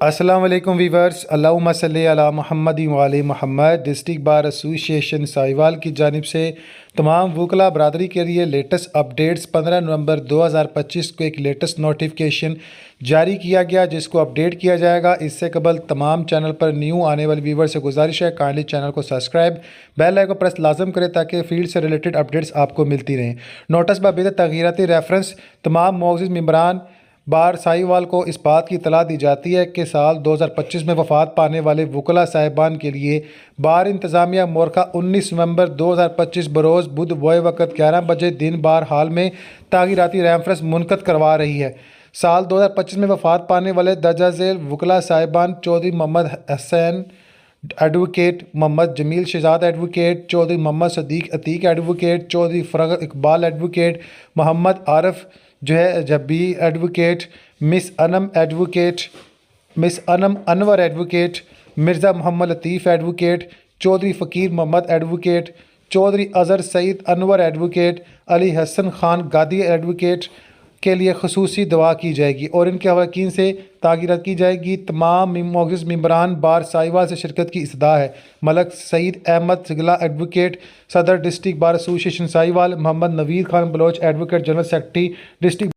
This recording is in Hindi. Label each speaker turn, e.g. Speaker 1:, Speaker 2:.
Speaker 1: अस्सलाम वालेकुम वीवर्स, अल्लाहुम्मा सल्ली अला मुहम्मद व आले Muhammad. District bar association Sahiwal की जानिब से तमाम वकला बरदरी के लिए लेटेस्ट अपडेट्स 15 नवंबर 2025 को एक लेटेस्ट नोटिफिकेशन जारी किया गया, जिसको अपडेट किया जाएगा। इससे कबल तमाम चैनल पर न्यू आने वाले व्यूवर से गुजारिश है, काइंडली चैनल को सब्सक्राइब, बेल आइकन को प्रेस लाजम करें ताकि फील्ड से रिलेटेड अपडेट्स आपको मिलती रहें। नोटिस बाबिद तगीराती रेफरेंस तमाम मोअज़्ज़िज़ मेंबरान बार साहिवाल को इस बात की इतला दी जाती है कि साल 2025 में वफ़ात पाने वाले वकला साहिबान के लिए बार इंतज़ामिया मोरखा 19 नवंबर 2025 बरोज़ बुध वह वक़्त 11 बजे दिन बार हाल में तागीराती रेफरेंस मुनक़द करवा रही है। साल 2025 में वफ़ात पाने वाले दर्जा झेल वकला साहिबान Chaudhry Mohammad Hussain advocate, Mohammad Jameel Shahzad advocate, Chaudhry Mohammad Siddique Atiq advocate, Chaudhry फ़रग इकबाल एडवोकेट, मोहम्मद आरफ जो है जब्बी advocate, miss Anam advocate, miss Anam Anwar advocate, Mirza Mohammad Latif advocate, Chaudhry Faqir Mohammad advocate, Chaudhry Azhar Saeed Anwar advocate, Ali Hassan Khan गादी एडवोकेट के लिए खसूसी दुआ की जाएगी और इनके अरकान से ताक़ीरत की जाएगी। तमाम मोअज़्ज़िज़ मेंबरान बार साहिवाल से शिरकत की इस्तदा है। मलक सईद अहमद सिगला एडवोकेट, सदर district bar association Sahiwal, Mohammad Naveed Khan Baloch advocate, general secretary district